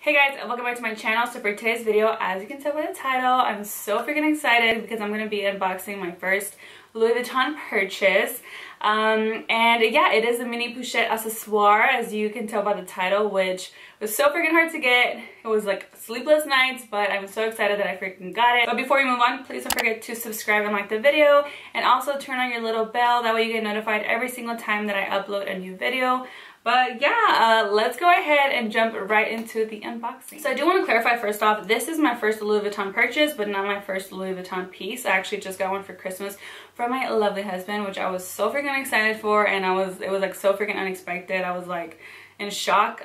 Hey guys, and welcome back to my channel. So for today's video, as you can tell by the title, I'm so freaking excited because I'm going to be unboxing my first Louis Vuitton purchase. And yeah, it is a mini Pochette accessoire, as you can tell by the title, which was so freaking hard to get. It was like sleepless nights, but I'm so excited that I freaking got it. But before we move on, please don't forget to subscribe and like the video, and also turn on your little bell. That way you get notified every single time that I upload a new video. But yeah, let's go ahead and jump right into the unboxing. So I do want to clarify first off, this is my first Louis Vuitton purchase, but not my first Louis Vuitton piece. I actually just got one for Christmas from my lovely husband, which I was so freaking excited for, and it was like so freaking unexpected. I was like in shock.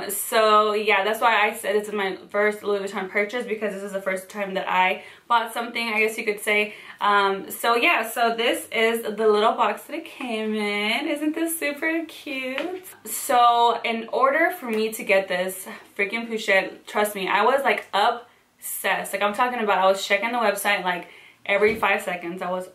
So yeah, that's why I said this is my first Louis Vuitton purchase, because this is the first time that I bought something, I guess you could say. So yeah, so this is the little box that it came in. Isn't this super cute? So in order for me to get this freaking Pochette, trust me, I was like obsessed. Like I'm talking about, I was checking the website like every 5 seconds. I was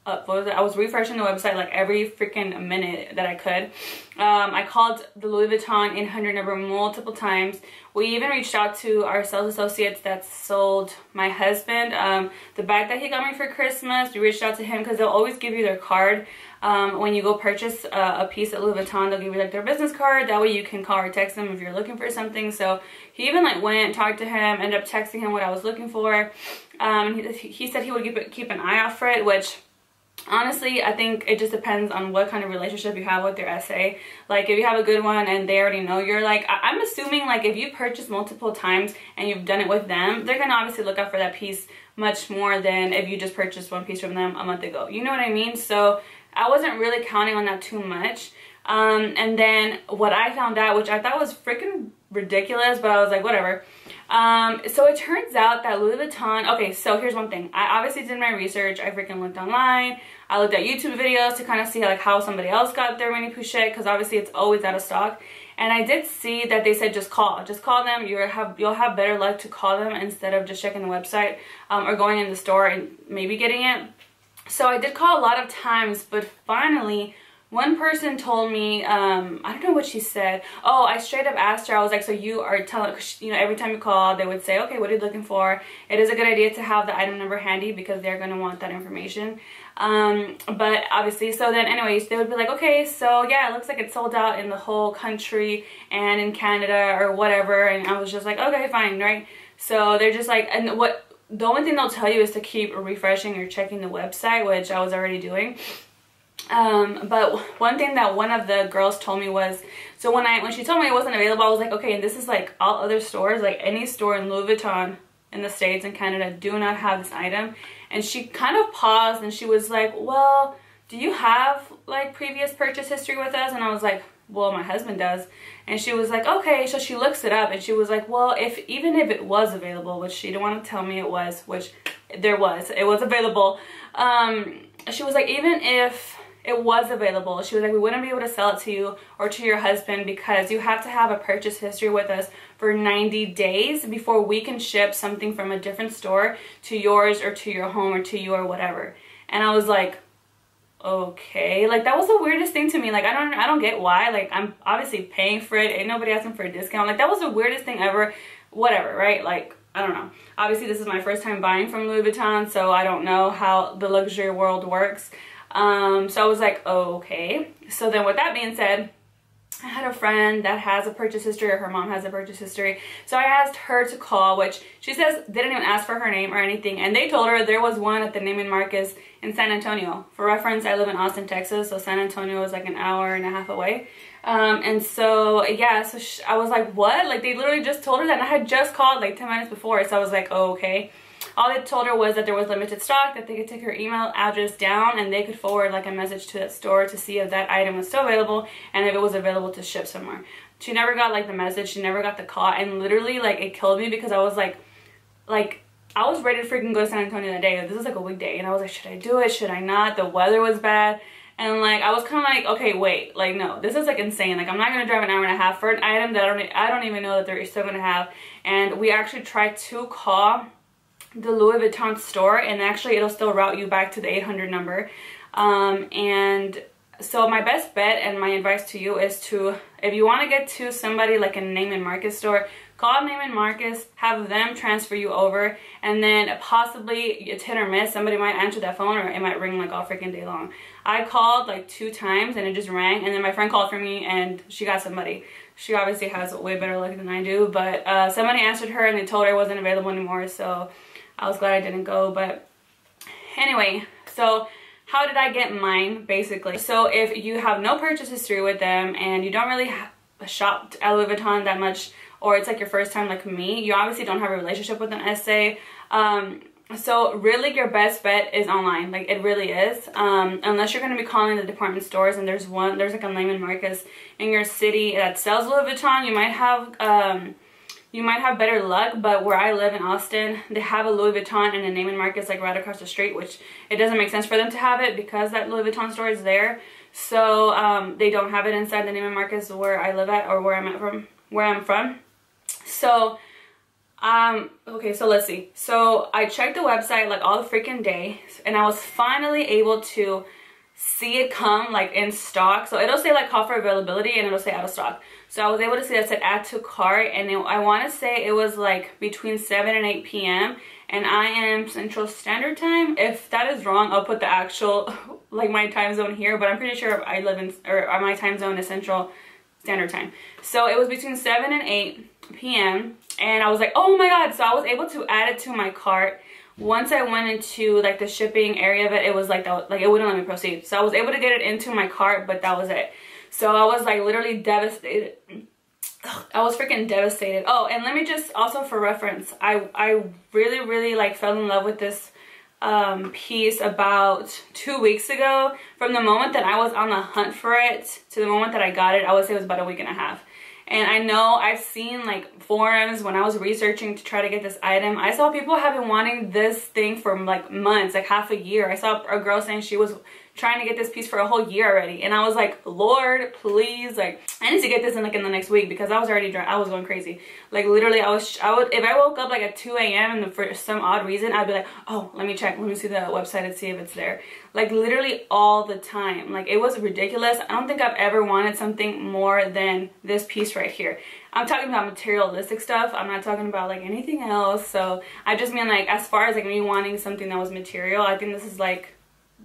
I was refreshing the website like every freaking minute that I could. I called the Louis Vuitton 800 number multiple times. We even reached out to our sales associates that sold my husband the bag that he got me for Christmas. We reached out to him because they'll always give you their card when you go purchase a piece at Louis Vuitton. They'll give you like their business card. That way you can call or text them if you're looking for something. So he even like went, talked to him, ended up texting him what I was looking for. He said he would keep an eye out for it, which honestly, I think it just depends on what kind of relationship you have with your SA. Like, if you have a good one and they already know you're like, I'm assuming like if you purchase multiple times and you've done it with them, they're gonna obviously look out for that piece much more than if you just purchased one piece from them a month ago. You know what I mean? So I wasn't really counting on that too much. And then what I found out, which I thought was freaking ridiculous, but I was like, whatever. So it turns out that Louis Vuitton, okay, so here's one thing. I obviously did my research. I freaking looked online. I looked at YouTube videos to kind of see like how somebody else got their mini Pochette, because obviously it's always out of stock. And I did see that they said just call them. You'll have better luck to call them instead of just checking the website or going in the store and maybe getting it. So I did call a lot of times, but finally one person told me, I don't know what she said. Oh, I straight up asked her, I was like, so you are telling, you know, every time you call, they would say, okay, what are you looking for? It is a good idea to have the item number handy because they're going to want that information. But obviously, so then anyways, they would be like, okay, so yeah, it looks like it's sold out in the whole country and in Canada or whatever. And I was just like, okay, fine, right? So they're just like, and the only thing they'll tell you is to keep refreshing or checking the website, which I was already doing. But one thing that one of the girls told me was, so when she told me it wasn't available, I was like, okay, and this is like all other stores, like any store in Louis Vuitton in the States and Canada do not have this item. And she kind of paused and she was like, well, do you have like previous purchase history with us? And I was like, well, my husband does. And she was like, okay. So she looks it up and she was like, well, even if it was available, which she didn't want to tell me it was, which it was available. She was like, even if it was available, she was like, we wouldn't be able to sell it to you or to your husband because you have to have a purchase history with us for 90 days before we can ship something from a different store to yours or to your home or to you or whatever. And I was like, okay, like that was the weirdest thing to me. Like I don't get why. Like I'm obviously paying for it, ain't nobody asking for a discount. Like that was the weirdest thing ever. Whatever, right? Like I don't know. Obviously this is my first time buying from Louis Vuitton, so I don't know how the luxury world works. So I was like, oh, okay. So then with that being said, I had a friend that has a purchase history, or her mom has a purchase history. So I asked her to call, which she says didn't even ask for her name or anything. And they told her there was one at the Neiman Marcus in San Antonio. For reference, I live in Austin, Texas. So San Antonio is like an hour and a half away. And so, yeah, so I was like, what? Like they literally just told her that, and I had just called like 10 minutes before. So I was like, oh, okay. All they told her was that there was limited stock, that they could take her email address down and they could forward like a message to that store to see if that item was still available and if it was available to ship somewhere. She never got like the message, she never got the call, and literally like it killed me because I was like I was ready to freaking go to San Antonio that day. This is like a weekday and I was like, should I do it? Should I not? The weather was bad. And like I was kind of like, okay, wait, like no, this is like insane. Like I'm not gonna drive an hour and a half for an item that I don't even know that they're still gonna have. And we actually tried to call the Louis Vuitton store, and actually it'll still route you back to the 800 number. And So my best bet and my advice to you is to, if you want to get to somebody like a Neiman Marcus store, call Neiman Marcus, have them transfer you over, and then possibly it's hit or miss. Somebody might answer that phone, or it might ring like all freaking day long. I called like 2 times and it just rang, and then my friend called for me and she got somebody. She obviously has way better luck than I do, but somebody answered her and they told her it wasn't available anymore, so I was glad I didn't go. But anyway, so how did I get mine, basically? So if you have no purchase history with them and you don't really shop at Louis Vuitton that much, or it's like your first time like me, you obviously don't have a relationship with an SA. So really your best bet is online. Like, it really is. Unless you're going to be calling the department stores, and there's like a Neiman Marcus in your city that sells Louis Vuitton, you might have better luck. But where I live in Austin, they have a Louis Vuitton and a Neiman Marcus like right across the street, which it doesn't make sense for them to have it because that Louis Vuitton store is there. So they don't have it inside the Neiman Marcus where I live at, or where I'm from. So okay, so let's see. So I checked the website like all the freaking day, and I was finally able to see it come like in stock. So it'll say like call for availability, and it'll say out of stock. So I was able to see that said add to cart, and I want to say it was like between 7 and 8 p.m. and I am Central Standard Time. If that is wrong, I'll put the actual like my time zone here, but I'm pretty sure I live in, or my time zone is Central Standard Time. So it was between 7 and 8 p.m. and I was like, oh my god. So I was able to add it to my cart. Once I went into like the shipping area of it, it was like that, like it wouldn't let me proceed. So I was able to get it into my cart, but that was it. So I was like literally devastated. I was freaking devastated. Oh, and let me just also for reference, I really like fell in love with this piece about 2 weeks ago. From the moment that I was on the hunt for it to the moment that I got it, I would say it was about a week and a half. And I know I've seen like forums when I was researching to try to get this item. I saw people have been wanting this thing for like months, like half a year. I saw a girl saying she was trying to get this piece for a whole year already, and I was like, Lord, please, like I need to get this in like in the next week, because I was already I was going crazy. Like literally I would if I woke up like at 2 a.m. and for some odd reason I'd be like, oh, let me check, let me see the website and see if it's there. Like literally all the time. Like it was ridiculous. I don't think I've ever wanted something more than this piece right here. I'm talking about materialistic stuff. I'm not talking about like anything else. So I just mean like as far as like me wanting something that was material, I think this is like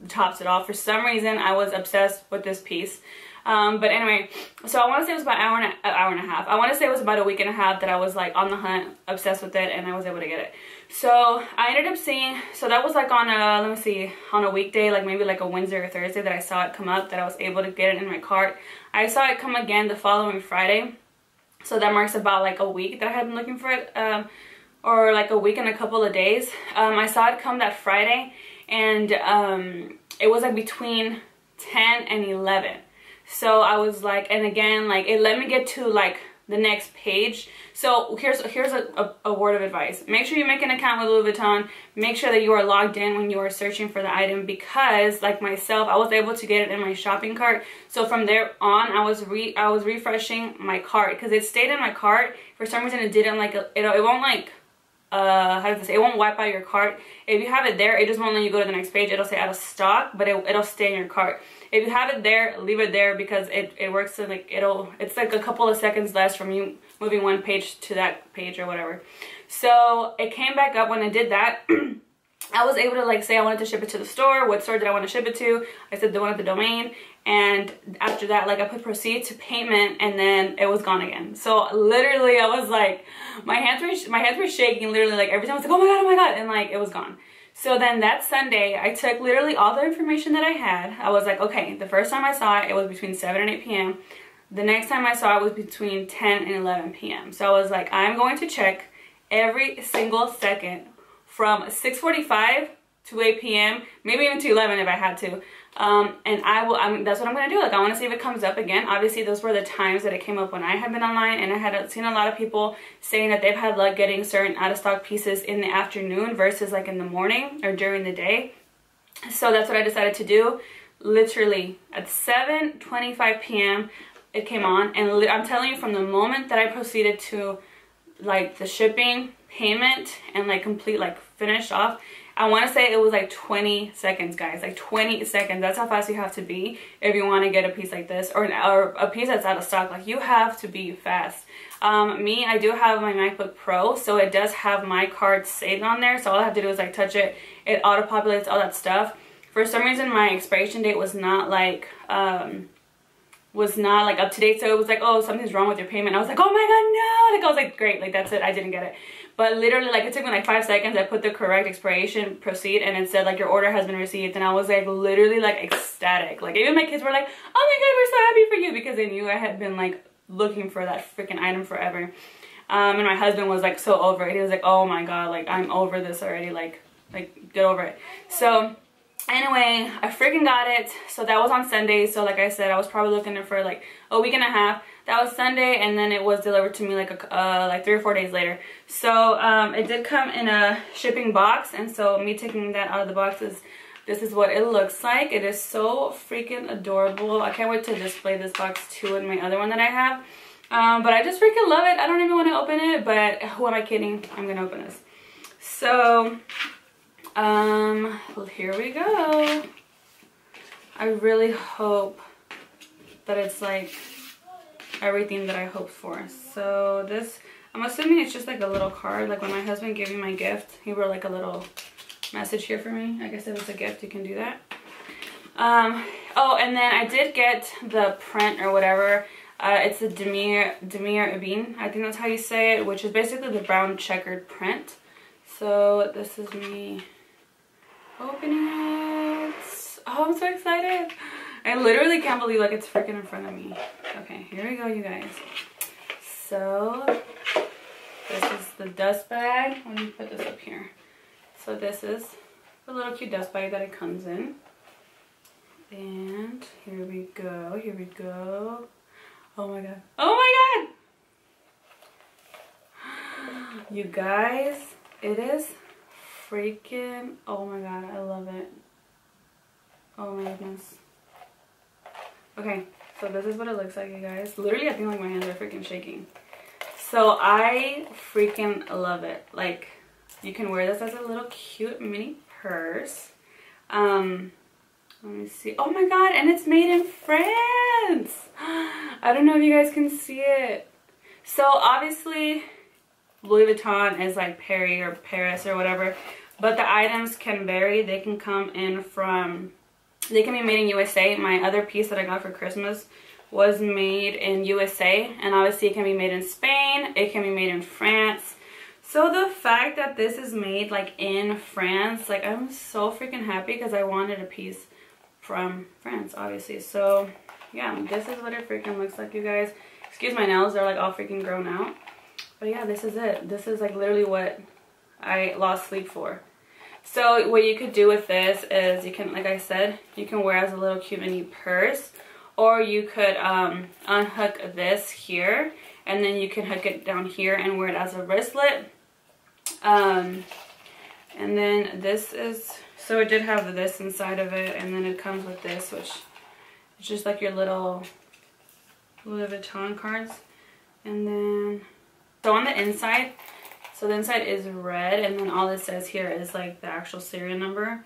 tops it off. For some reason I was obsessed with this piece. But anyway, so I want to say it was about an hour and a half. I want to say it was about a week and a half that I was like on the hunt, obsessed with it, and I was able to get it. So I ended up seeing, so that was like on a, let me see, on a weekday, like maybe like a Wednesday or Thursday that I saw it come up, that I was able to get it in my cart. I saw it come again the following Friday. So that marks about like a week that I had been looking for it, or like a week and a couple of days. I saw it come that Friday, and it was like between 10 and 11. So I was like, and again, like it let me get to like the next page. So here's a word of advice. Make sure you make an account with Louis Vuitton. Make sure that you are logged in when you are searching for the item, because like myself, I was able to get it in my shopping cart. So from there on, I was refreshing my cart, because it stayed in my cart. For some reason it didn't like it won't like how does this say, it won't wipe out your cart. If you have it there, it just won't let you go to the next page. It'll say out of stock, but it'll stay in your cart. If you have it there, leave it there, because it works to like it's like a couple of seconds less from you moving one page to that page or whatever. So it came back up when I did that. I was able to like say I wanted to ship it to the store. What store did I want to ship it to? I said the one at the domain, and after that, like I put proceed to payment, and then it was gone again. So literally I was like, my hands were shaking literally, like every time I was like, oh my god, and like it was gone. So then that Sunday, I took literally all the information that I had. I was like, okay, the first time I saw it, it was between 7 and 8 p.m. The next time I saw it was between 10 and 11 p.m. So I was like, I'm going to check every single second from 6:45 to 8 p.m., maybe even to 11 if I had to. And that's what I'm going to do. Like, I want to see if it comes up again. Obviously, those were the times that it came up when I had been online, and I had seen a lot of people saying that they've had luck getting certain out-of-stock pieces in the afternoon versus like in the morning or during the day. So that's what I decided to do. Literally at 7:25 p.m. it came on, and I'm telling you, from the moment that I proceeded to like the shipping, payment, and like complete like finished off, I want to say it was like 20 seconds, guys. Like 20 seconds. That's how fast you have to be if you want to get a piece like this, or a piece that's out of stock. Like, you have to be fast. I do have my MacBook Pro, so it does have my card saved on there. So all I have to do is like touch it. It auto-populates all that stuff. For some reason, my expiration date was not like up to date. So it was like, oh, something's wrong with your payment. I was like, oh my god, no. Like, I was like, great, like that's it, I didn't get it. But literally, like, it took me like 5 seconds. I put the correct expiration, proceed, and it said like your order has been received. And I was like literally like ecstatic. Like, even my kids were like, oh my god, we're so happy for you, because they knew I had been like looking for that freaking item forever. And my husband was like so over it. He was like, oh my god, like I'm over this already, like get over it. So anyway, I freaking got it. So that was on Sunday. So like I said, I was probably looking for like a week and a half. That was Sunday, and then it was delivered to me like 3 or 4 days later. So it did come in a shipping box, and so me taking that out of the box this is what it looks like. It is so freaking adorable. I can't wait to display this box too in my other one that I have. But I just freaking love it. I don't even want to open it, but who am I kidding? I'm gonna open this. So well, here we go. I really hope that it's like everything that I hoped for. So this, I'm assuming it's just like a little card. Like when my husband gave me my gift, he wrote like a little message here for me. I guess if it's a gift, you can do that. Oh, and then I did get the print or whatever. It's the Demir Ebene, I think that's how you say it, which is basically the brown checkered print. So this is me opening it. Oh, I'm so excited. I literally can't believe like it's freaking in front of me. Okay, here we go, you guys. So this is the dust bag. Let me put this up here. So this is the little cute dust bag that it comes in. And here we go, here we go. Oh my god. Oh my god! You guys, it is freaking, oh my god, I love it. Oh my goodness. Okay, so this is what it looks like, you guys. Literally, I think like my hands are freaking shaking. So I freaking love it. Like, you can wear this as a little cute mini purse. Let me see. Oh my god, and it's made in France. I don't know if you guys can see it. So obviously Louis Vuitton is like Paris or Paris or whatever, but the items can vary. They can come in from, they can be made in USA. My other piece that I got for Christmas was made in USA, and obviously it can be made in Spain, it can be made in France. So the fact that this is made like in France, like I'm so freaking happy, because I wanted a piece from France, obviously. So yeah, this is what it freaking looks like, you guys. Excuse my nails, they're like all freaking grown out. But yeah, this is it. This is like literally what I lost sleep for. So what you could do with this is you can, like I said, you can wear as a little cute mini purse, or you could unhook this here, and then you can hook it down here and wear it as a wristlet. And then this is, so it did have this inside of it, and then it comes with this, which is just like your little Louis Vuitton cards. And then, so on the inside, so the inside is red, and then all it says here is like the actual serial number.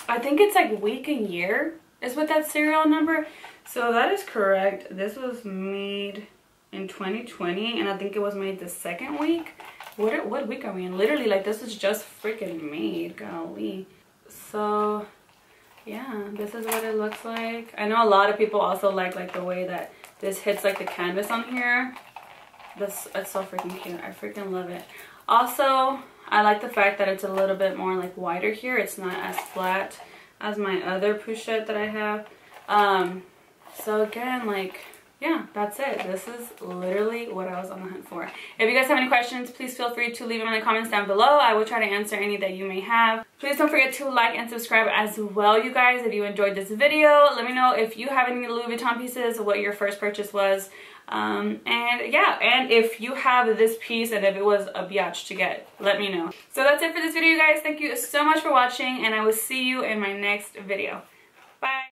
I think it's like week and year is with that serial number. So that is correct. This was made in 2020, and I think it was made the second week. What week are we in? Literally, like, this is just freaking made, golly. So yeah, this is what it looks like. I know a lot of people also like the way that this hits like the canvas on here. It's so freaking cute. I freaking love it. Also, I like the fact that it's a little bit more like wider here. It's not as flat as my other Pochette that I have. So again, like, yeah, that's it. This is literally what I was on the hunt for. If you guys have any questions, please feel free to leave them in the comments down below. I will try to answer any that you may have. Please don't forget to like and subscribe as well, you guys, if you enjoyed this video. Let me know if you have any Louis Vuitton pieces, what your first purchase was. And yeah, and if you have this piece and if it was a biatch to get, let me know. So that's it for this video, guys. Thank you so much for watching, and I will see you in my next video. Bye.